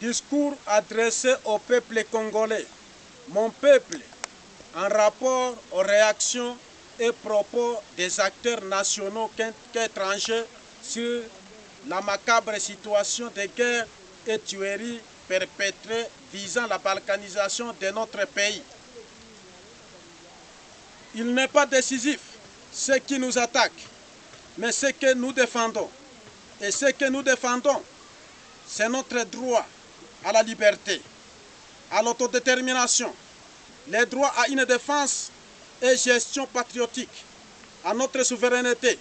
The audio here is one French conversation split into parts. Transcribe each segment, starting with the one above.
Discours adressé au peuple congolais. Mon peuple, en rapport aux réactions et propos des acteurs nationaux qu'étrangers sur la macabre situation de guerre et tueries perpétrées visant la balkanisation de notre pays. Il n'est pas décisif ce qui nous attaque, mais ce que nous défendons. Et ce que nous défendons, c'est notre droit à la liberté, à l'autodétermination, les droits à une défense et gestion patriotique, à notre souveraineté,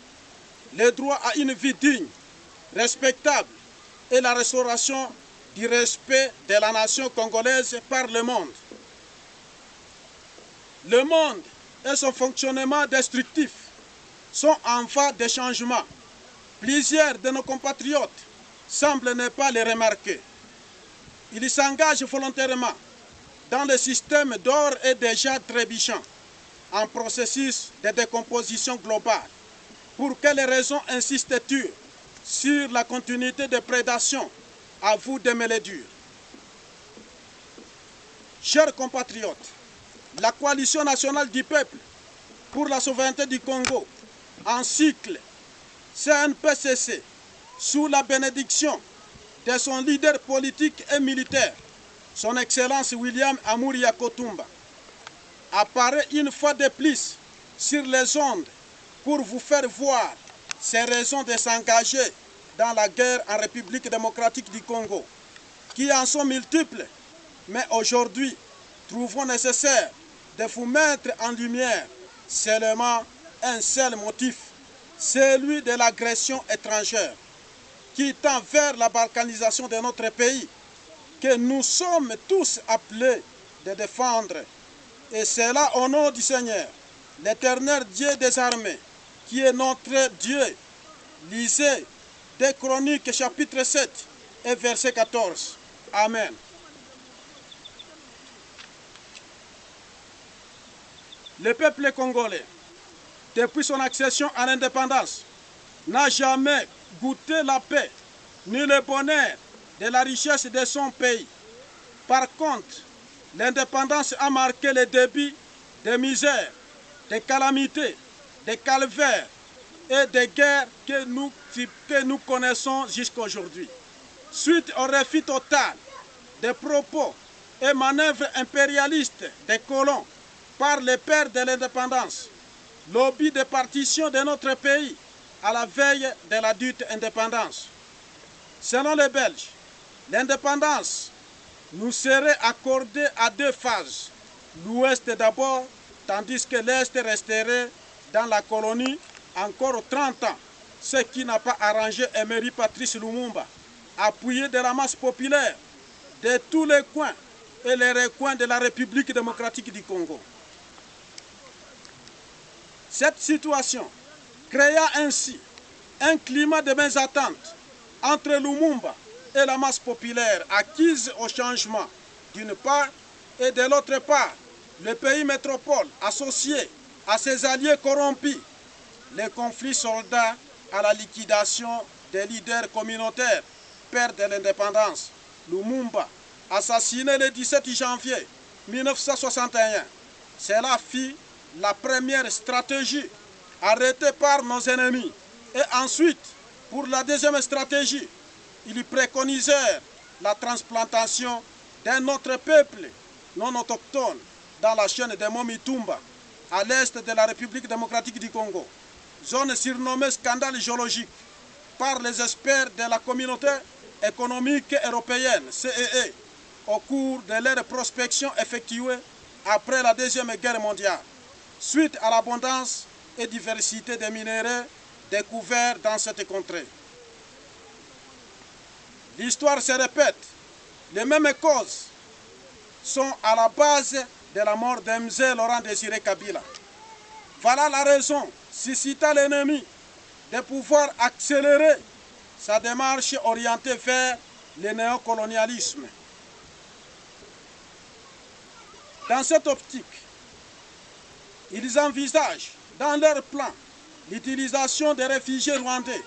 les droits à une vie digne, respectable et la restauration du respect de la nation congolaise par le monde. Le monde et son fonctionnement destructif sont en voie de changement. Plusieurs de nos compatriotes semblent ne pas les remarquer. Ils s'engagent volontairement dans le système d'or et déjà trébuchant, en processus de décomposition globale. Pour quelles raisons insistes-tu sur la continuité de prédation? À vous de me le dire. Chers compatriotes, la coalition nationale du peuple pour la souveraineté du Congo, en cycle CNPCC, sous la bénédiction de son leader politique et militaire, son Excellence William Amouri Yakotumba, apparaît une fois de plus sur les ondes pour vous faire voir ses raisons de s'engager dans la guerre en République démocratique du Congo, qui en sont multiples, mais aujourd'hui, trouvons nécessaire de vous mettre en lumière seulement un seul motif, celui de l'agression étrangère, qui tend vers la balkanisation de notre pays, que nous sommes tous appelés de défendre. Et c'est là au nom du Seigneur, l'Éternel Dieu des armées, qui est notre Dieu. Lisez des Chroniques chapitre 7 et verset 14. Amen. Le peuple congolais, depuis son accession à l'indépendance, n'a jamais goûté la paix ni le bonheur de la richesse de son pays. Par contre, l'indépendance a marqué le début des misères, des calamités, des calvaires et des guerres que nous connaissons jusqu'à aujourd'hui. Suite au refus total des propos et manœuvres impérialistes des colons par les pères de l'indépendance, lobby de partition de notre pays à la veille de la dite indépendance. Selon les Belges, l'indépendance nous serait accordée à deux phases. L'Ouest d'abord, tandis que l'Est resterait dans la colonie encore 30 ans, ce qui n'a pas arrangé Emery Patrice Lumumba, appuyé de la masse populaire de tous les coins et les recoins de la République démocratique du Congo. Cette situation créa ainsi un climat de mésentente entre Lumumba et la masse populaire acquise au changement d'une part, et de l'autre part, le pays métropole associé à ses alliés corrompus. Les conflits soldats à la liquidation des leaders communautaires, père de l'indépendance, Lumumba, assassiné le 17 janvier 1961. Cela fit la première stratégie arrêtée par nos ennemis. Et ensuite, pour la deuxième stratégie, ils préconisèrent la transplantation d'un autre peuple non autochtone dans la chaîne de Momitumba, à l'est de la République démocratique du Congo, zone surnommée scandale géologique par les experts de la communauté économique européenne, CEE, au cours de leur prospection effectuée après la Deuxième Guerre mondiale, suite à l'abondance et diversité des minéraux découverts dans cette contrée. L'histoire se répète, les mêmes causes sont à la base de la mort d'Mzee Laurent Désiré Kabila. Voilà la raison, suscita l'ennemi de pouvoir accélérer sa démarche orientée vers le néocolonialisme. Dans cette optique, ils envisagent dans leur plan l'utilisation des réfugiés rwandais.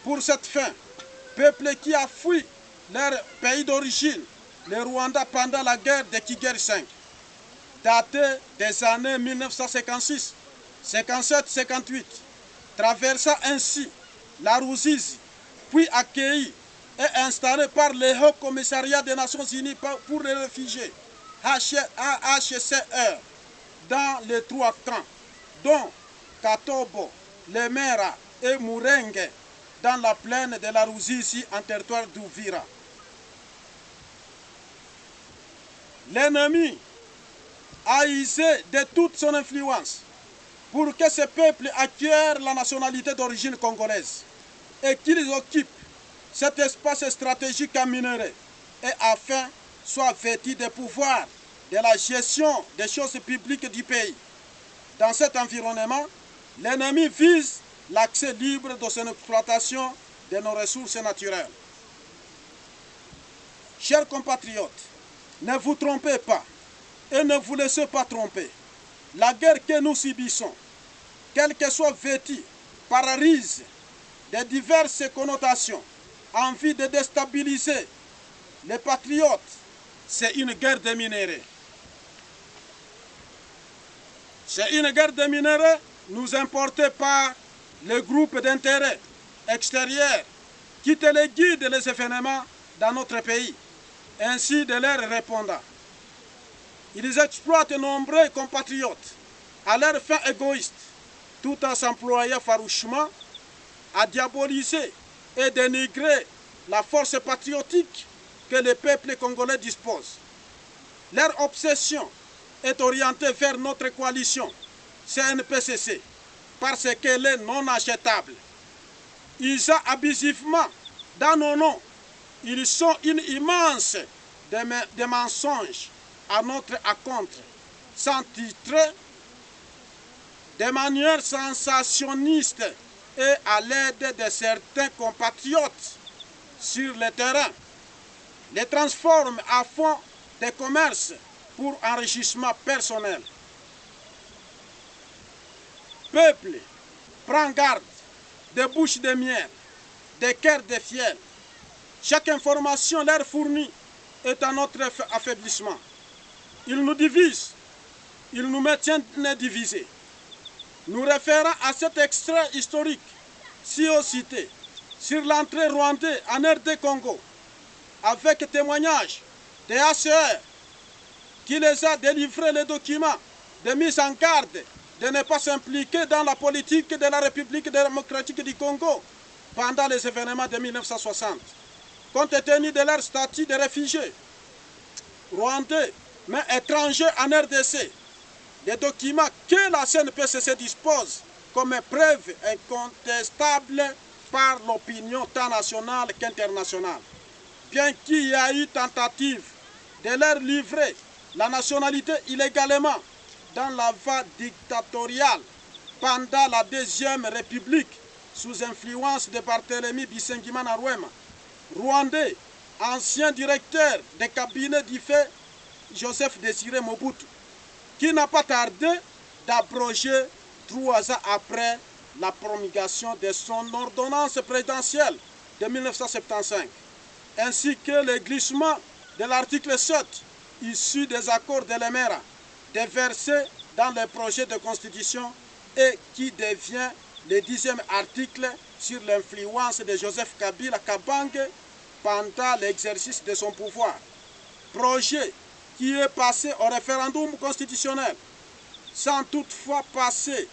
Pour cette fin, peuple qui a fui leur pays d'origine, le Rwanda, pendant la guerre de Kigeri V, datée des années 1956, 57, 58, traversa ainsi la Ruzizi, puis accueilli et installé par le Haut Commissariat des Nations Unies pour les réfugiés, HCR, dans les 3 camps, dont Katobo, Lemera et Murenge, dans la plaine de la Ruzizi en territoire d'Uvira. L'ennemi a usé de toute son influence pour que ce peuple acquiert la nationalité d'origine congolaise et qu'ils occupent cet espace stratégique en minerai et afin soit vêtu des pouvoirs de la gestion des choses publiques du pays. Dans cet environnement, l'ennemi vise l'accès libre de son exploitation de nos ressources naturelles. Chers compatriotes, ne vous trompez pas et ne vous laissez pas tromper. La guerre que nous subissons, quelle que soit vêtue par risque de diverses connotations, en vue de déstabiliser les patriotes, c'est une guerre de minerais. C'est une guerre de minerais nous importée par les groupes d'intérêt extérieurs qui téléguident les événements dans notre pays, ainsi de leurs répondants. Ils exploitent nombreux compatriotes à leurs fins égoïstes, tout en s'employant farouchement à diaboliser et dénigrer la force patriotique que le peuple congolais dispose. Leur obsession est orientée vers notre coalition CNPCC parce qu'elle est non achetable. Ils ont abusivement dans nos noms. Ils sont une immense de mensonges à notre encontre, sans titre, de manière sensationniste et à l'aide de certains compatriotes sur le terrain, les transforment à fond de commerce pour enrichissement personnel. Peuple, prends garde des bouches de miel, des cœurs de fiel. Chaque information leur fournie est à notre affaiblissement. Ils nous divisent, ils nous maintiennent divisés. Nous référons à cet extrait historique, si au cité, sur l'entrée rwandaise en RD Congo, avec témoignage des HCR qui les a délivré les documents de mise en garde de ne pas s'impliquer dans la politique de la République démocratique du Congo pendant les événements de 1960, compte tenu de leur statut de réfugiés rwandais, mais étrangers en RDC. Des documents que la CNPCC dispose comme preuve incontestable par l'opinion tant nationale qu'internationale. Bien qu'il y ait eu tentative de leur livrer la nationalité illégalement dans la voie dictatoriale pendant la Deuxième République sous influence de Barthélemy Bisengimana Rwema, rwandais, ancien directeur des cabinets du fait Joseph Désiré Mobutu, qui n'a pas tardé d'abroger 3 ans après la promulgation de son ordonnance présidentielle de 1975, ainsi que le glissement de l'article 7 issu des accords de l'Emera, déversé dans le projet de constitution et qui devient le 10e article sur l'influence de Joseph Kabila Kabange pendant l'exercice de son pouvoir. Projet qui est passé au référendum constitutionnel, sans toutefois passer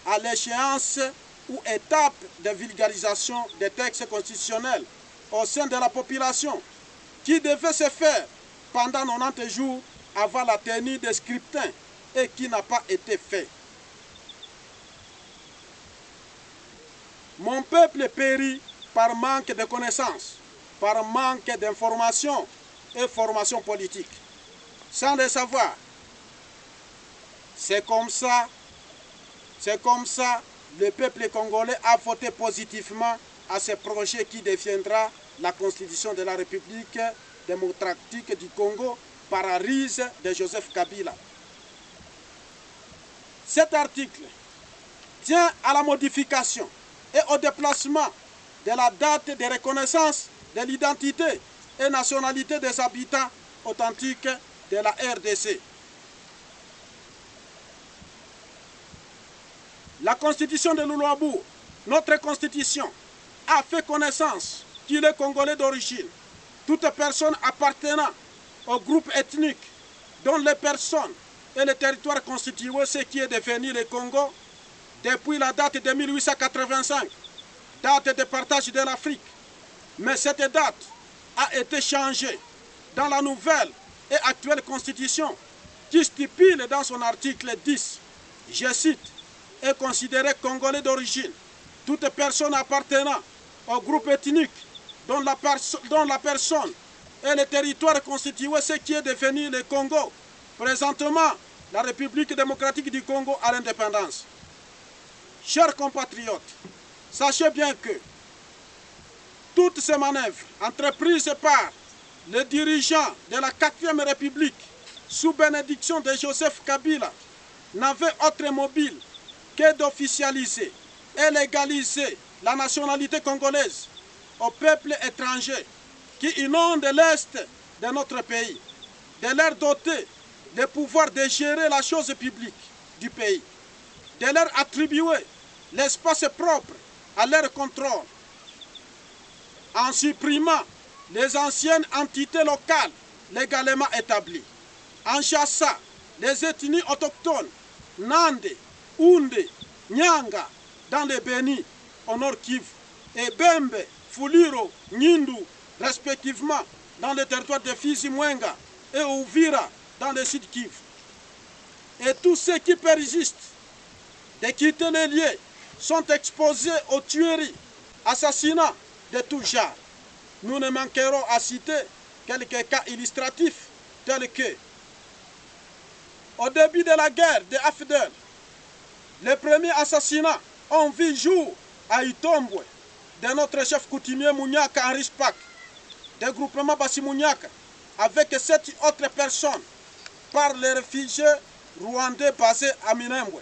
à l'échéance ou étape de vulgarisation des textes constitutionnels au sein de la population, qui devait se faire pendant 90 jours avant la tenue des scrutins et qui n'a pas été fait. Mon peuple périt par manque de connaissances, par manque d'informations et formation politique. Sans le savoir, c'est comme ça, le peuple congolais a voté positivement à ce projet qui deviendra la constitution de la République démocratique du Congo par arise de Joseph Kabila. Cet article tient à la modification et au déplacement de la date de reconnaissance de l'identité et nationalité des habitants authentiques de la RDC. La constitution de Loulo-Abour, notre constitution, a fait connaissance qu'il est congolais d'origine. Toute personne appartenant au groupe ethnique dont les personnes et le territoire constituent ce qui est devenu le Congo depuis la date de 1885, date de partage de l'Afrique. Mais cette date a été changée dans la nouvelle et actuelle constitution qui stipule dans son article 10, je cite, est considéré congolais d'origine toute personne appartenant au groupe ethnique dont la personne et le territoire constituent ce qui est devenu le Congo, présentement la République démocratique du Congo à l'indépendance. Chers compatriotes, sachez bien que toutes ces manœuvres entreprises par les dirigeants de la 4e République sous bénédiction de Joseph Kabila n'avaient autre mobile que d'officialiser et légaliser la nationalité congolaise au peuple étranger qui inonde l'Est de notre pays, de leur doter le pouvoir de gérer la chose publique du pays, de leur attribuer l'espace propre à leur contrôle, en supprimant les anciennes entités locales légalement établies, en chassant les ethnies autochtones, Nande, Oundé, Nyanga, dans le Béni, au Nord Kivu, et Bembe, Fuliro, Nyindu, respectivement, dans le territoire de Fizi, Mwenga, et Ouvira, dans le Sud Kivu. Et tous ceux qui persistent de quitter les lieux sont exposés aux tueries, assassinats de tout genre. Nous ne manquerons à citer quelques cas illustratifs tels que, au début de la guerre de Afdel, les premiers assassinats ont vu jour à Itombwe de notre chef coutumier Mouniaka Henri Spak, du groupement Bassi Mouniaka, avec 7 autres personnes par les réfugiés rwandais basés à Minembwe.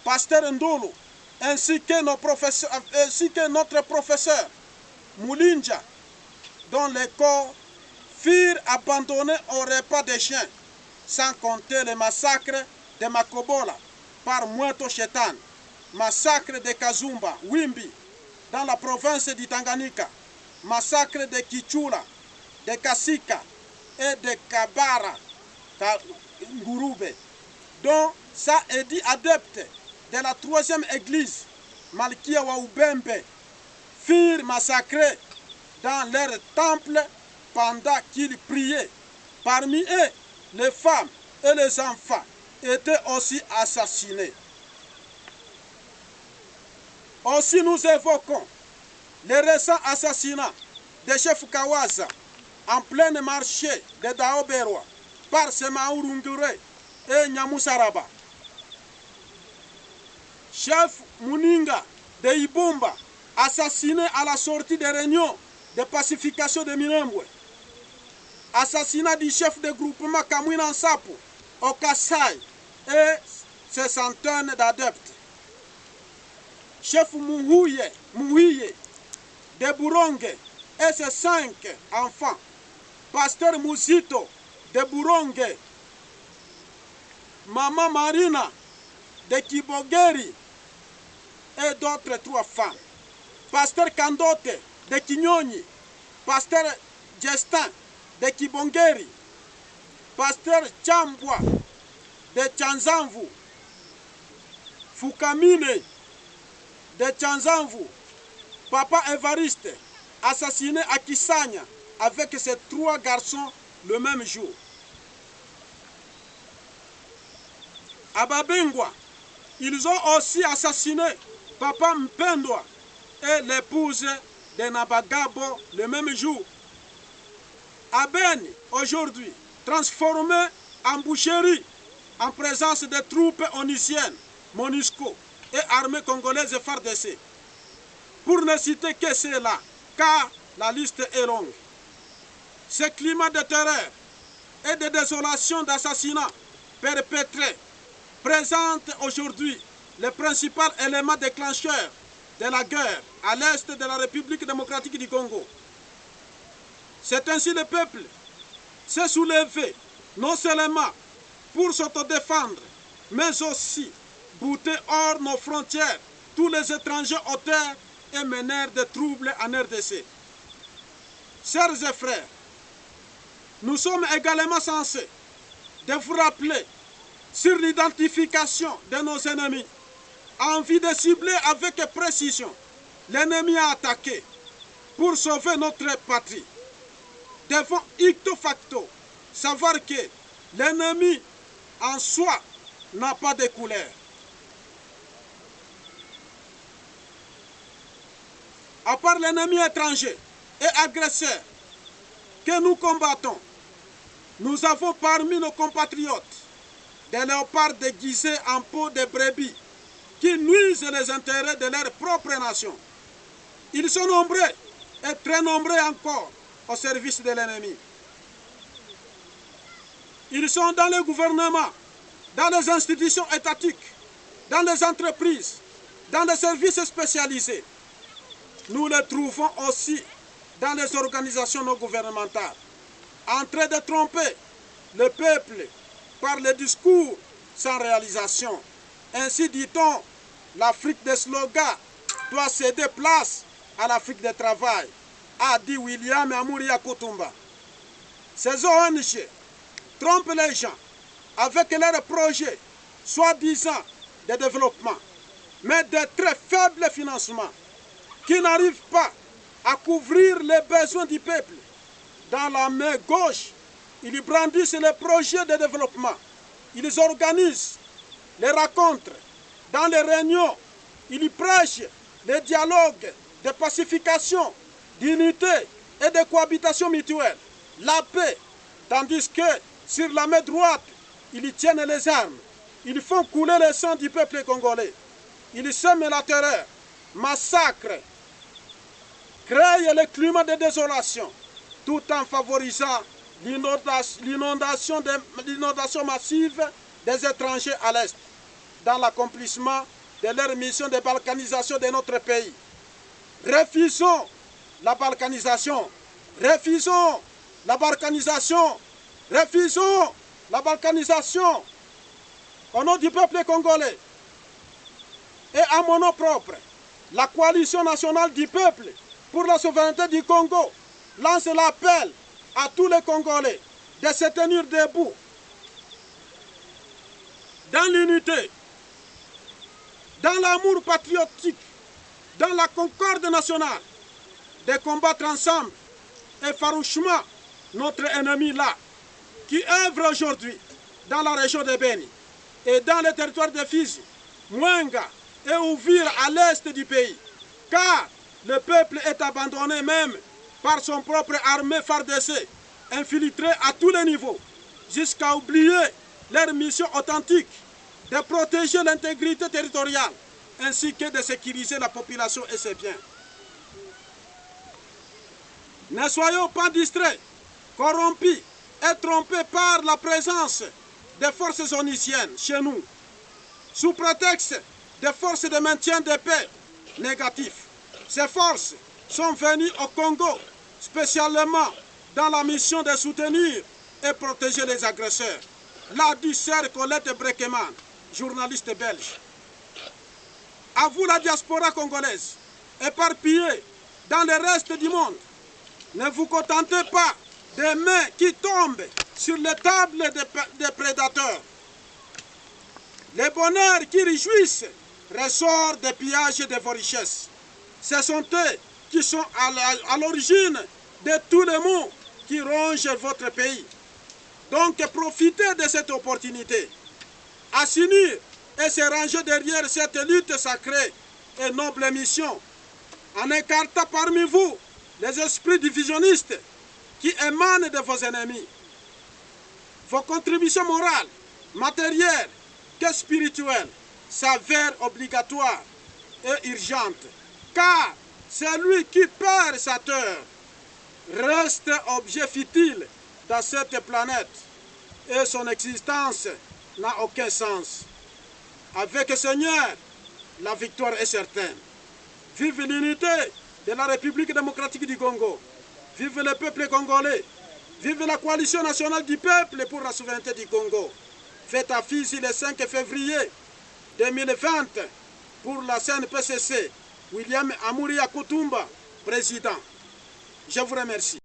Pasteur Ndolo, ainsi que notre professeur Moulinja, dont les corps furent abandonnés au repas des chiens, sans compter le massacre de Makobola par Mweto Chetan, massacre de Kazumba, Wimbi, dans la province du Tanganyika, massacre de Kichula, de Kasika et de Kabara, Ngurube, dont ça est dit adepte de la 3e église, Malkia Waoubembe, furent massacrés dans leur temple pendant qu'ils priaient. Parmi eux, les femmes et les enfants étaient aussi assassinés. Aussi nous évoquons les récents assassinats de chef Kawaza en plein marché de Daoberwa par Semaurungure et Nyamusaraba. Chef Muninga de Ibumba, assassiné à la sortie des réunions de pacification de Minembwe. Assassinat du chef de groupement Kamwina Nsapu au Kassai et ses centaines d'adeptes. Chef Mouhiye de Buronge et ses 5 enfants. Pasteur Mouzito de Buronge. Maman Marina de Kibogeri et d'autres 3 femmes. Pasteur Kandote de Kinyonyi. Pasteur Gestin de Kibongeri. Pasteur Chambwa de Chanzamvu. Fukamine de Chanzamvu. Papa Evariste, assassiné à Kisanya avec ses 3 garçons le même jour. À Babengwa, ils ont aussi assassiné Papa Mpendwa et l'épouse de Nabagabo le même jour. À Beni, aujourd'hui, transformé en boucherie en présence des troupes onusiennes, MONUSCO et armées congolaises FARDC. Pour ne citer que cela, car la liste est longue. Ce climat de terreur et de désolation d'assassinats perpétrés présente aujourd'hui le principal élément déclencheur de la guerre à l'est de la République démocratique du Congo. C'est ainsi le peuple s'est soulevé, non seulement pour s'autodéfendre, mais aussi bouter hors nos frontières tous les étrangers auteurs et meneurs de troubles en RDC. Chers et frères, nous sommes également censés de vous rappeler sur l'identification de nos ennemis, en vue de cibler avec précision l'ennemi à attaquer pour sauver notre patrie. Devons icto facto savoir que l'ennemi en soi n'a pas de couleur. À part l'ennemi étranger et agresseur que nous combattons, nous avons parmi nos compatriotes des léopards déguisés en peau de brebis qui nuisent les intérêts de leur propre nation. Ils sont nombreux et très nombreux encore au service de l'ennemi. Ils sont dans le gouvernement, dans les institutions étatiques, dans les entreprises, dans les services spécialisés. Nous les trouvons aussi dans les organisations non gouvernementales, en train de tromper le peuple par les discours sans réalisation. Ainsi dit-on, l'Afrique des slogans doit céder place à l'Afrique du travail, a dit William Amouri Yakutumba. Ces ONG trompent les gens avec leurs projets soi-disant de développement, mais de très faibles financements qui n'arrivent pas à couvrir les besoins du peuple. Dans la main gauche, ils brandissent les projets de développement. Ils organisent les rencontres. Dans les réunions, ils prêchent les dialogues de pacification, d'unité et de cohabitation mutuelle, la paix, tandis que sur la main droite, ils tiennent les armes. Ils font couler le sang du peuple congolais. Ils sèment la terreur, massacrent, créent le climat de désolation, tout en favorisant l'inondation massive des étrangers à l'Est, dans l'accomplissement de leur mission de balkanisation de notre pays. Refusons la balkanisation, refusons la balkanisation, refusons la balkanisation au nom du peuple congolais. Et à mon nom propre, la coalition nationale du peuple pour la souveraineté du Congo lance l'appel à tous les Congolais de se tenir debout dans l'unité, dans l'amour patriotique, dans la concorde nationale, de combattre ensemble et farouchement notre ennemi là, qui œuvre aujourd'hui dans la région de Beni et dans le territoire de Fizi, Mwenga et Uvira à l'est du pays, car le peuple est abandonné même par son propre armée FARDC, infiltrée à tous les niveaux, jusqu'à oublier leur mission authentique de protéger l'intégrité territoriale, ainsi que de sécuriser la population et ses biens. Ne soyons pas distraits, corrompus et trompés par la présence des forces onisiennes chez nous, sous prétexte des forces de maintien de paix négatifs. Ces forces sont venues au Congo spécialement dans la mission de soutenir et protéger les agresseurs. L'a dit Sœur Colette Brekeman, journaliste belge. À vous la diaspora congolaise, éparpillée dans le reste du monde, ne vous contentez pas des mains qui tombent sur les tables des prédateurs. Les bonheurs qui réjouissent ressortent des pillages de vos richesses. Ce sont eux qui sont à l'origine de tous les maux qui rongent votre pays. Donc profitez de cette opportunité. À s'unir et se ranger derrière cette lutte sacrée et noble mission, en écartant parmi vous les esprits divisionnistes qui émanent de vos ennemis. Vos contributions morales, matérielles que spirituelles s'avèrent obligatoires et urgentes, car celui qui perd sa terre reste objet futile dans cette planète et son existence n'a aucun sens. Avec le Seigneur, la victoire est certaine. Vive l'unité de la République démocratique du Congo. Vive le peuple congolais. Vive la coalition nationale du peuple pour la souveraineté du Congo. Fête à Fizi le 5 février 2020 pour la CNPCC. William Amouri Akutumba, président. Je vous remercie.